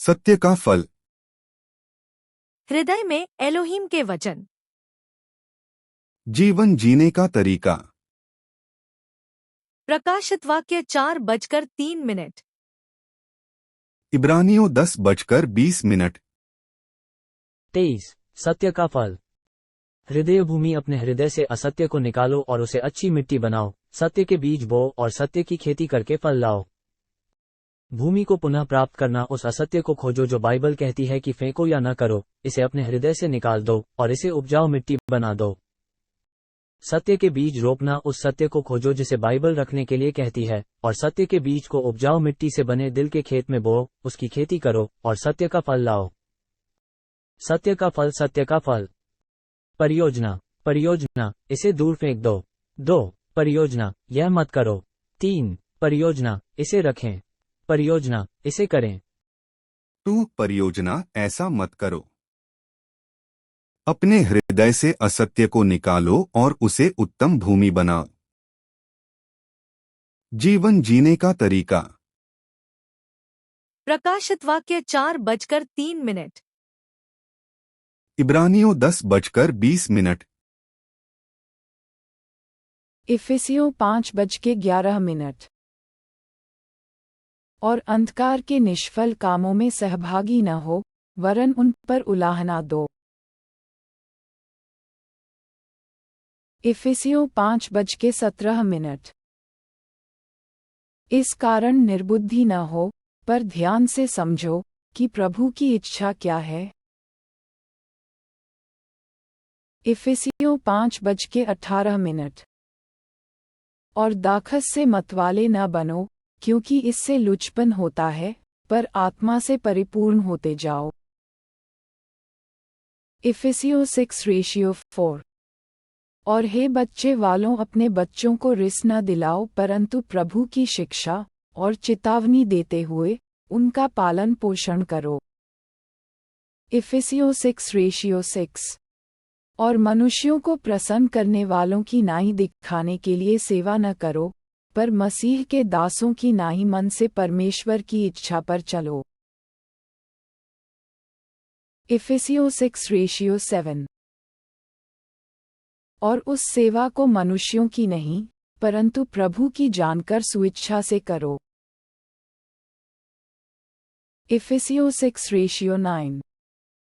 सत्य का फल। हृदय में एलोहीम के वचन। जीवन जीने का तरीका। प्रकाशित वाक्य 4:03। इब्रानियों 10:20। 23। सत्य का फल। हृदय भूमि, अपने हृदय से असत्य को निकालो और उसे अच्छी मिट्टी बनाओ, सत्य के बीज बो और सत्य की खेती करके फल लाओ। भूमि को पुनः प्राप्त करना, उस असत्य को खोजो जो बाइबल कहती है कि फेंको या न करो, इसे अपने हृदय से निकाल दो और इसे उपजाऊ मिट्टी बना दो। सत्य के बीज रोपना, उस सत्य को खोजो जिसे बाइबल रखने के लिए कहती है, और सत्य के बीज को उपजाऊ मिट्टी से बने दिल के खेत में बो, उसकी खेती करो और सत्य का फल लाओ। सत्य का फल। सत्य का फल। परियोजना। परियोजना, इसे दूर फेंक दो। 2 परियोजना, यह मत करो। 3 परियोजना, इसे रखें। परियोजना, इसे करें। 2 परियोजना, ऐसा मत करो। अपने हृदय से असत्य को निकालो और उसे उत्तम भूमि बनाओ। जीवन जीने का तरीका। प्रकाशित वाक्य 4:03। इब्रानियों 10:20। इफिसियों 5:11। और अंधकार के निष्फल कामों में सहभागी न हो, वरन उन पर उलाहना दो। इफिसियों 5:17। इस कारण निर्बुद्धि न हो, पर ध्यान से समझो कि प्रभु की इच्छा क्या है। इफिसियों 5:18। और दाखस से मतवाले न बनो, क्योंकि इससे लुचपन होता है, पर आत्मा से परिपूर्ण होते जाओ। इफिसियों 6:4। और हे बच्चे वालों, अपने बच्चों को रिस न दिलाओ, परंतु प्रभु की शिक्षा और चेतावनी देते हुए उनका पालन पोषण करो। इफिसियों 6:6। और मनुष्यों को प्रसन्न करने वालों की नाई दिखाने के लिए सेवा न करो, पर मसीह के दासों की नाई मन से परमेश्वर की इच्छा पर चलो। इफिसियों 6:7। और उस सेवा को मनुष्यों की नहीं, परंतु प्रभु की जानकर स्वेच्छा से करो। इफिसियों 6:9।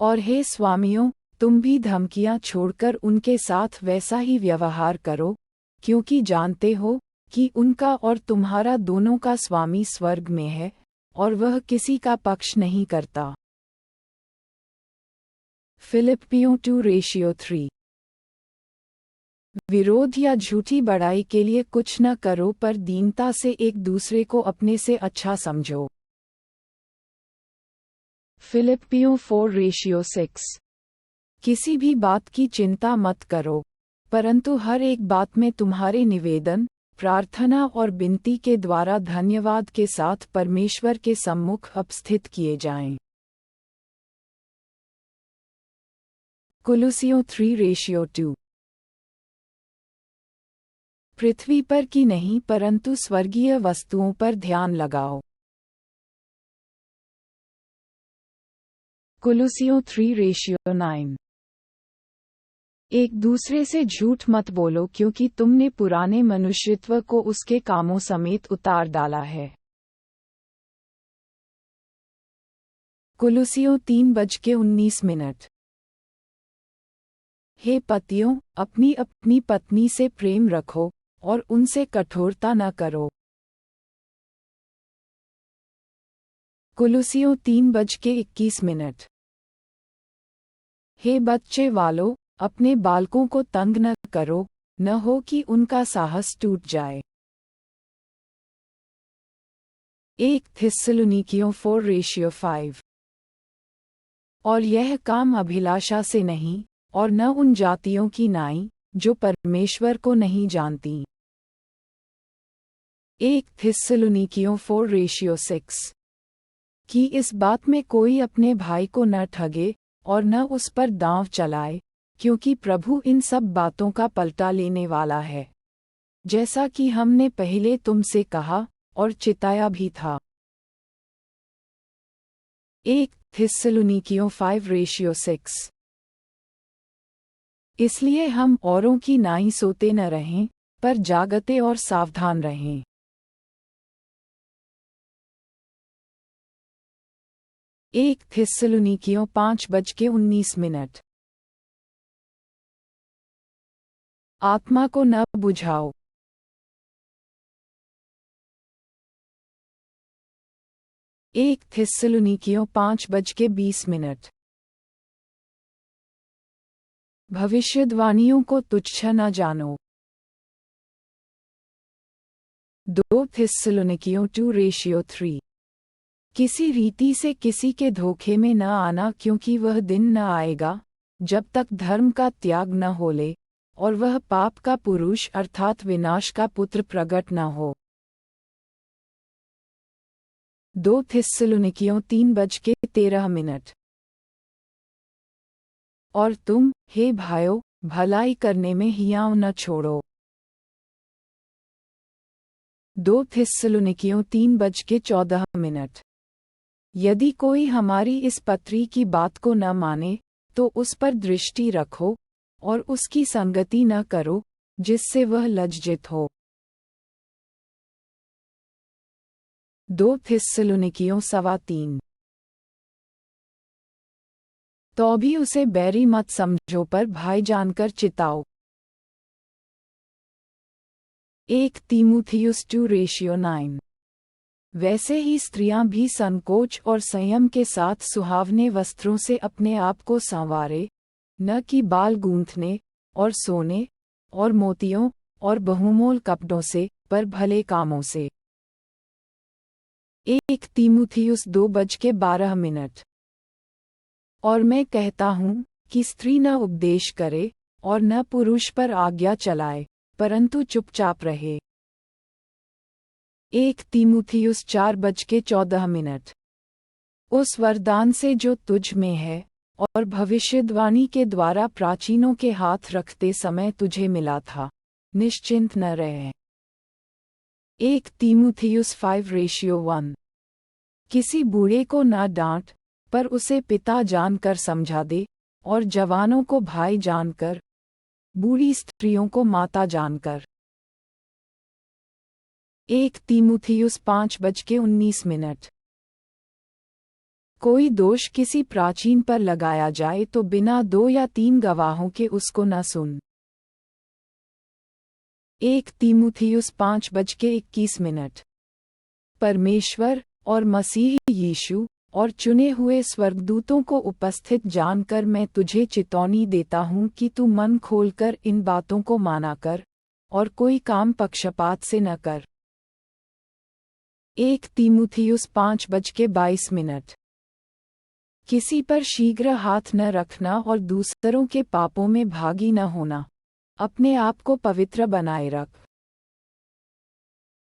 और हे स्वामियों, तुम भी धमकियां छोड़कर उनके साथ वैसा ही व्यवहार करो, क्योंकि जानते हो कि उनका और तुम्हारा दोनों का स्वामी स्वर्ग में है, और वह किसी का पक्ष नहीं करता। फिलिप्पियों 2:3। विरोध या झूठी बड़ाई के लिए कुछ न करो, पर दीनता से एक दूसरे को अपने से अच्छा समझो। फिलिप्पियों 4:6। किसी भी बात की चिंता मत करो, परंतु हर एक बात में तुम्हारे निवेदन, प्रार्थना और विनती के द्वारा धन्यवाद के साथ परमेश्वर के सम्मुख उपस्थित किए जाएं। कुलुसियों 3:2। पृथ्वी पर की नहीं, परंतु स्वर्गीय वस्तुओं पर ध्यान लगाओ। कुलुसियों 3:9। एक दूसरे से झूठ मत बोलो, क्योंकि तुमने पुराने मनुष्यत्व को उसके कामों समेत उतार डाला है। कुलुसियों 3:19। हे पतियों, अपनी अपनी पत्नी से प्रेम रखो और उनसे कठोरता न करो। कुलुसियों 3:21। हे बच्चे वालों, अपने बालकों को तंग न करो, न हो कि उनका साहस टूट जाए। 1 थिस्सलुनीकियों 4:5। और यह काम अभिलाषा से नहीं, और न उन जातियों की नाई जो परमेश्वर को नहीं जानती। 1 थिस्सलुनीकियों 4:6। कि इस बात में कोई अपने भाई को न ठगे और न उस पर दांव चलाए, क्योंकि प्रभु इन सब बातों का पलटा लेने वाला है, जैसा कि हमने पहले तुमसे कहा और चिताया भी था। 1 थिस्सलुनीकियों 5:6। इसलिए हम औरों की नाई सोते न रहें, पर जागते और सावधान रहें। 1 थिस्सलुनीकियों 5:19। आत्मा को न बुझाओ। 1 थिस्सलुनीकियों 5:20। भविष्यद्वाणियों को तुच्छ न जानो। 2 थिस्सलुनीकियों 2:3। किसी रीति से किसी के धोखे में न आना, क्योंकि वह दिन न आएगा जब तक धर्म का त्याग न हो ले और वह पाप का पुरुष अर्थात विनाश का पुत्र प्रकट न हो। 2 थिस्सलुनीकियों 3:13। और तुम, हे भाइयों, भलाई करने में हियाव न छोड़ो। 2 थिस्सलुनीकियों 3:14। यदि कोई हमारी इस पत्री की बात को न माने, तो उस पर दृष्टि रखो और उसकी संगति न करो, जिससे वह लज्जित हो। 2 थिस्सलुनीकियों 3:15। तो भी उसे बैरी मत समझो, पर भाई जानकर चिताओ। 1 तीमुथियुस 2:9। वैसे ही स्त्रियां भी संकोच और संयम के साथ सुहावने वस्त्रों से अपने आप को संवारे, न कि बाल गूंथने और सोने और मोतियों और बहुमोल कपड़ों से, पर भले कामों से। 1 तीमुथियुस 2:12। और मैं कहता हूँ कि स्त्री न उपदेश करे और न पुरुष पर आज्ञा चलाए, परंतु चुपचाप रहे। 1 तीमुथियुस 4:14। उस वरदान से जो तुझ में है और भविष्यद्वाणी के द्वारा प्राचीनों के हाथ रखते समय तुझे मिला था, निश्चिंत न रहे। 1 तीमुथियुस 5:1। किसी बूढ़े को न डांट, पर उसे पिता जानकर समझा दे, और जवानों को भाई जानकर, बूढ़ी स्त्रियों को माता जानकर। 1 तीमुथियुस 5:19। कोई दोष किसी प्राचीन पर लगाया जाए तो बिना 2 या 3 गवाहों के उसको न सुन। 1 तीमुथियुस 5:21। परमेश्वर और मसीह यीशु और चुने हुए स्वर्गदूतों को उपस्थित जानकर मैं तुझे चेतावनी देता हूँ कि तू मन खोलकर इन बातों को माना कर, और कोई काम पक्षपात से न कर। 1 तीमुथियुस 5:22। किसी पर शीघ्र हाथ न रखना और दूसरों के पापों में भागी न होना, अपने आप को पवित्र बनाए रख।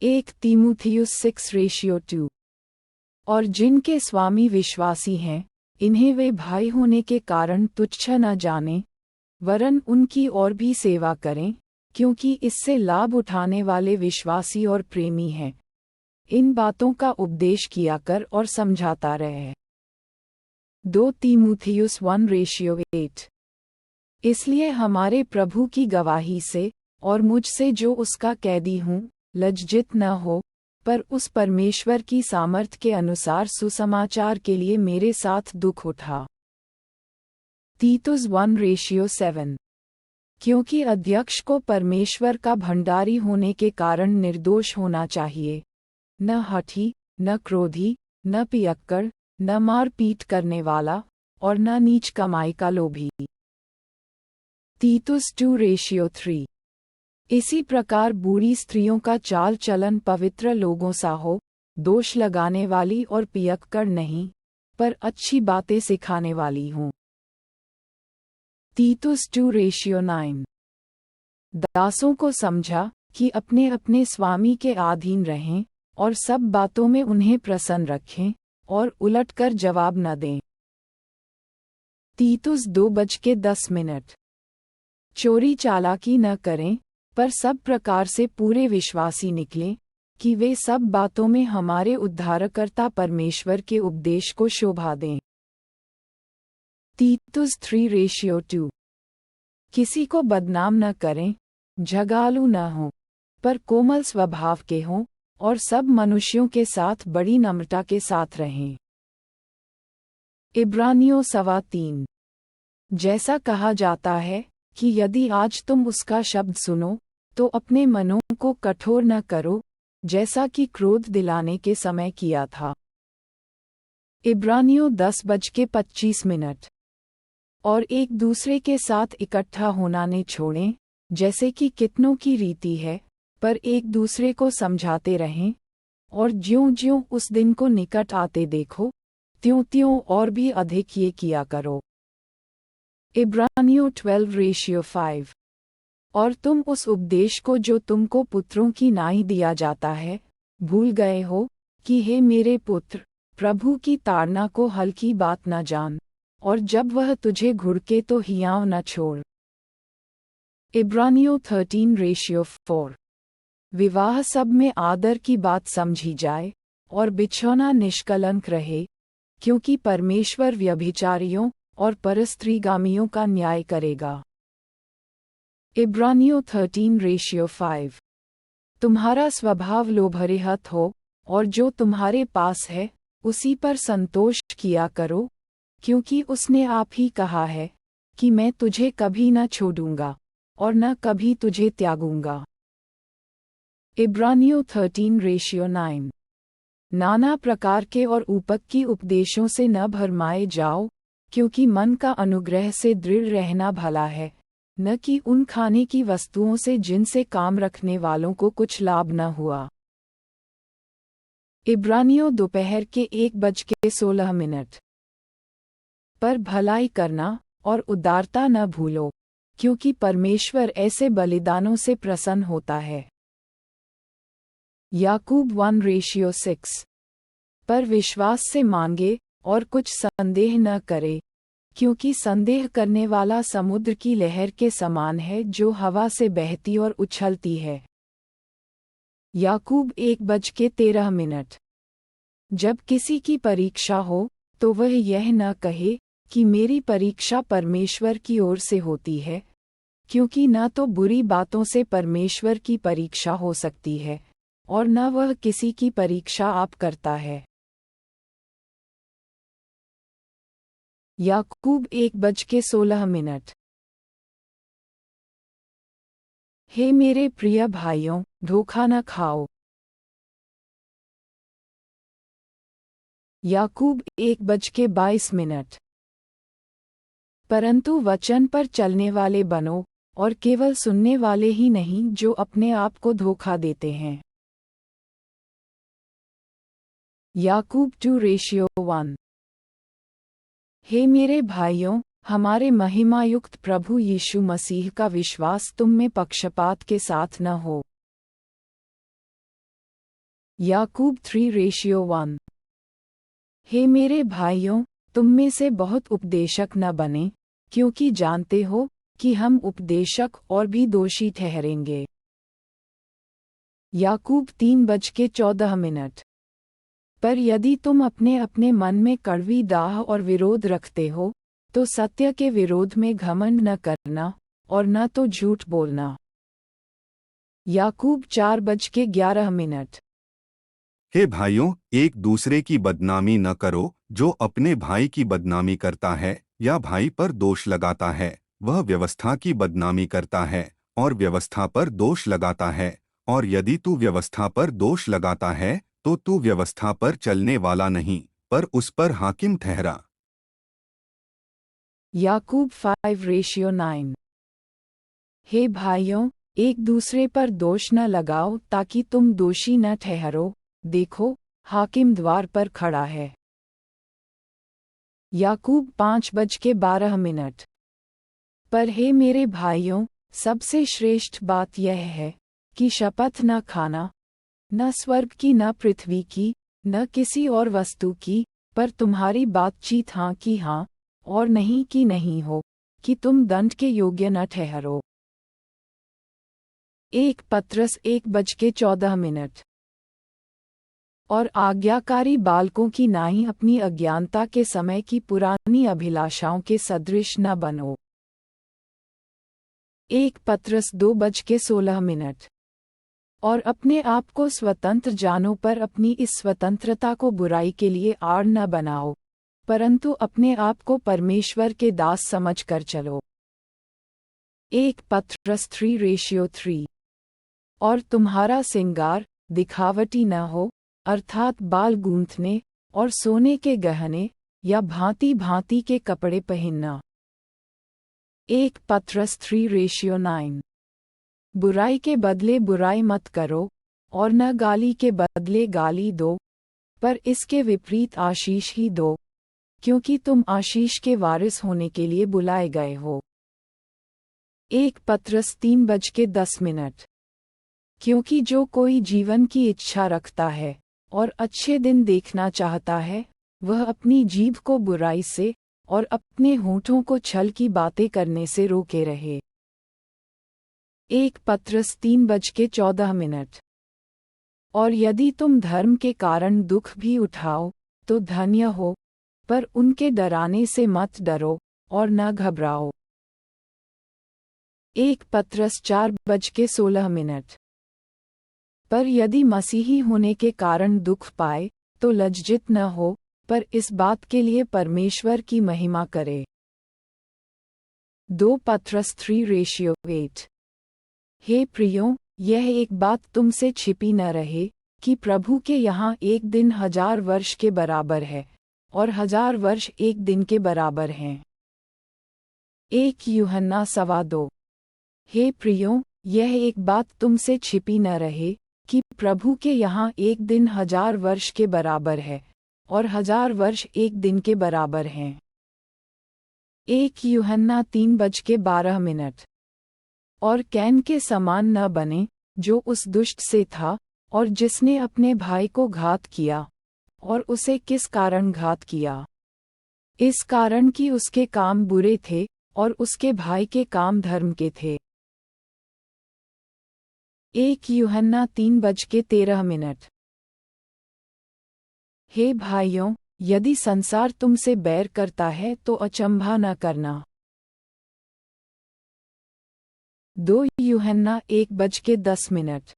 1 तीमुथियुस 6:2। और जिनके स्वामी विश्वासी हैं, इन्हें वे भाई होने के कारण तुच्छ न जाने, वरन उनकी और भी सेवा करें, क्योंकि इससे लाभ उठाने वाले विश्वासी और प्रेमी हैं। इन बातों का उपदेश किया कर और समझाता रहे। 2 तीमुथियुस 1:8। इसलिए हमारे प्रभु की गवाही से और मुझसे जो उसका कैदी हूँ, लज्जित न हो, पर उस परमेश्वर की सामर्थ के अनुसार सुसमाचार के लिए मेरे साथ दुख उठा। तीतुस 1:7। क्योंकि अध्यक्ष को परमेश्वर का भंडारी होने के कारण निर्दोष होना चाहिए, न हठी, न क्रोधी, न पियक्कड़, न मार पीट करने वाला, और न नीच कमाई का लोभी। तीतुस 2:3। इसी प्रकार बूढ़ी स्त्रियों का चाल चलन पवित्र लोगों सा हो, दोष लगाने वाली और पियक्कड़ नहीं, पर अच्छी बातें सिखाने वाली हों। तीतुस 2:9। दासों को समझा कि अपने अपने स्वामी के अधीन रहें, और सब बातों में उन्हें प्रसन्न रखें, और उलटकर जवाब न दें। तीतुस 2:10। चोरी चालाकी न करें, पर सब प्रकार से पूरे विश्वासी निकलें, कि वे सब बातों में हमारे उद्धारकर्ता परमेश्वर के उपदेश को शोभा दें। तीतुस 3:2। किसी को बदनाम न करें, झगड़ालू न हों, पर कोमल स्वभाव के हों और सब मनुष्यों के साथ बड़ी नम्रता के साथ रहें। इब्रानियों 3:15। जैसा कहा जाता है कि यदि आज तुम उसका शब्द सुनो तो अपने मनों को कठोर न करो, जैसा कि क्रोध दिलाने के समय किया था। इब्रानियों 10:25। और एक दूसरे के साथ इकट्ठा होना न छोड़ें, जैसे कि कितनों की रीति है, पर एक दूसरे को समझाते रहें, और ज्यों-ज्यों उस दिन को निकट आते देखो, त्यों-त्यों और भी अधिक ये किया करो। इब्रानियों 12:5। और तुम उस उपदेश को जो तुमको पुत्रों की नाई दिया जाता है, भूल गए हो, कि हे मेरे पुत्र, प्रभु की ताड़ना को हल्की बात न जान, और जब वह तुझे घुड़के तो हियाव न छोड़। इब्रानियों 13:4। विवाह सब में आदर की बात समझी जाए, और बिछौना निष्कलंक रहे, क्योंकि परमेश्वर व्यभिचारियों और परस्त्रीगामियों का न्याय करेगा। इब्रानियों 13:5। तुम्हारा स्वभाव लोभरहित हो, और जो तुम्हारे पास है उसी पर संतोष किया करो, क्योंकि उसने आप ही कहा है कि मैं तुझे कभी न छोड़ूंगा और न कभी तुझे त्यागूंगा। इब्रानियों 13:9। नाना प्रकार के और ऊपक की उपदेशों से न भरमाए जाओ, क्योंकि मन का अनुग्रह से दृढ़ रहना भला है, न कि उन खाने की वस्तुओं से जिनसे काम रखने वालों को कुछ लाभ न हुआ। इब्रानियों दोपहर के 1:16। पर भलाई करना और उदारता न भूलो, क्योंकि परमेश्वर ऐसे बलिदानों से प्रसन्न होता है। याकूब 1:6। पर विश्वास से मांगे और कुछ संदेह न करे, क्योंकि संदेह करने वाला समुद्र की लहर के समान है जो हवा से बहती और उछलती है। याकूब 1:13। जब किसी की परीक्षा हो तो वह यह न कहे कि मेरी परीक्षा परमेश्वर की ओर से होती है, क्योंकि न तो बुरी बातों से परमेश्वर की परीक्षा हो सकती है, और न वह किसी की परीक्षा आप करता है। याकूब 1:16। हे मेरे प्रिय भाइयों, धोखा न खाओ। याकूब 1:22। परंतु वचन पर चलने वाले बनो, और केवल सुनने वाले ही नहीं जो अपने आप को धोखा देते हैं। याकूब 2:1। हे मेरे भाइयों, हमारे महिमायुक्त प्रभु यीशु मसीह का विश्वास तुम में पक्षपात के साथ न हो। याकूब 3:1। हे मेरे भाइयों, तुम में से बहुत उपदेशक न बने, क्योंकि जानते हो कि हम उपदेशक और भी दोषी ठहरेंगे। याकूब 3:14। पर यदि तुम अपने अपने मन में कड़वी दाह और विरोध रखते हो, तो सत्य के विरोध में घमंड न करना, और न तो झूठ बोलना। याकूब 4:11। हे भाइयों, एक दूसरे की बदनामी न करो। जो अपने भाई की बदनामी करता है या भाई पर दोष लगाता है, वह व्यवस्था की बदनामी करता है और व्यवस्था पर दोष लगाता है। और यदि तू व्यवस्था पर दोष लगाता है तो तू व्यवस्था पर चलने वाला नहीं, पर उस पर हाकिम ठहरा। याकूब 5:9। हे भाइयों, एक दूसरे पर दोष न लगाओ ताकि तुम दोषी न ठहरो। देखो, हाकिम द्वार पर खड़ा है। याकूब 5:12। पर हे मेरे भाइयों, सबसे श्रेष्ठ बात यह है कि शपथ न खाना, न स्वर्ग की, न पृथ्वी की, न किसी और वस्तु की, पर तुम्हारी बातचीत हाँ की हाँ और नहीं की नहीं हो, कि तुम दंड के योग्य न ठहरो। 1 पत्रस 1:14। और आज्ञाकारी बालकों की नाई अपनी अज्ञानता के समय की पुरानी अभिलाषाओं के सदृश न बनो। 1 पत्रस 2:16। और अपने आप को स्वतंत्र जानो, पर अपनी इस स्वतंत्रता को बुराई के लिए आड़ न बनाओ, परंतु अपने आप को परमेश्वर के दास समझकर चलो। 1 पत्रस 3:3। और तुम्हारा श्रृंगार दिखावटी न हो, अर्थात बाल गूंथने और सोने के गहने या भांति भांति के कपड़े पहनना। 1 पत्रस 3:9। बुराई के बदले बुराई मत करो, और न गाली के बदले गाली दो, पर इसके विपरीत आशीष ही दो, क्योंकि तुम आशीष के वारिस होने के लिए बुलाए गए हो। 1 पत्रस 3:10। क्योंकि जो कोई जीवन की इच्छा रखता है और अच्छे दिन देखना चाहता है, वह अपनी जीभ को बुराई से और अपने होठों को छल की बातें करने से रोके रहे। 1 पत्रस 3:14। और यदि तुम धर्म के कारण दुख भी उठाओ तो धन्य हो, पर उनके डराने से मत डरो और न घबराओ। 1 पत्रस 4:16। पर यदि मसीही होने के कारण दुख पाए तो लज्जित न हो, पर इस बात के लिए परमेश्वर की महिमा करे। 2 पत्रस 3:8। हे प्रियो, यह एक बात तुमसे छिपी न रहे कि प्रभु के यहाँ एक दिन 1000 वर्ष के बराबर है, और 1000 वर्ष एक दिन के बराबर हैं। 1 यूहन्ना 2:2। हे प्रियो, यह एक बात तुमसे छिपी न रहे कि प्रभु के यहाँ एक दिन 1000 वर्ष के बराबर है, और 1000 वर्ष एक दिन के बराबर हैं। 1 यूहन्ना 3:12। और कैन के समान न बने, जो उस दुष्ट से था, और जिसने अपने भाई को घात किया। और उसे किस कारण घात किया? इस कारण कि उसके काम बुरे थे और उसके भाई के काम धर्म के थे। 1 यूहन्ना 3:13। हे भाइयों, यदि संसार तुमसे बैर करता है तो अचंभा न करना। 2 यूहन्ना 1:10।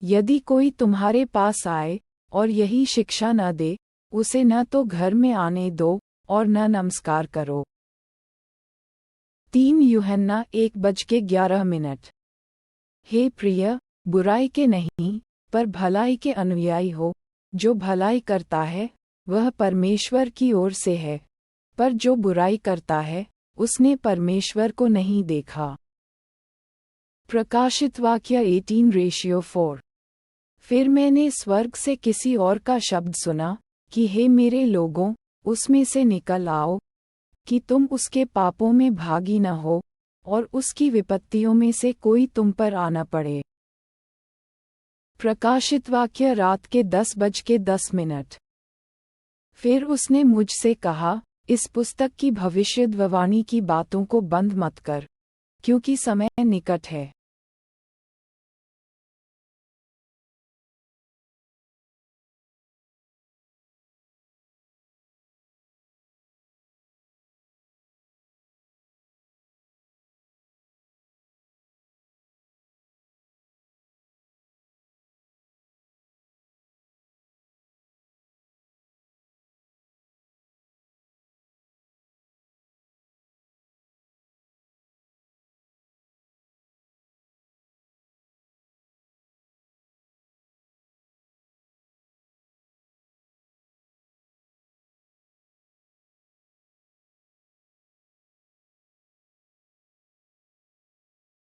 यदि कोई तुम्हारे पास आए और यही शिक्षा न दे, उसे न तो घर में आने दो और न नमस्कार करो। 3 यूहन्ना 1:11। हे प्रिय, बुराई के नहीं पर भलाई के अनुयायी हो। जो भलाई करता है वह परमेश्वर की ओर से है, पर जो बुराई करता है उसने परमेश्वर को नहीं देखा। प्रकाशित वाक्य 18:4। फिर मैंने स्वर्ग से किसी और का शब्द सुना कि हे मेरे लोगों, उसमें से निकल आओ, कि तुम उसके पापों में भागी न हो, और उसकी विपत्तियों में से कोई तुम पर आना पड़े। प्रकाशित वाक्य रात के 10:10। फिर उसने मुझसे कहा, इस पुस्तक की भविष्यद्वाणी की बातों को बंद मत कर, क्योंकि समय निकट है।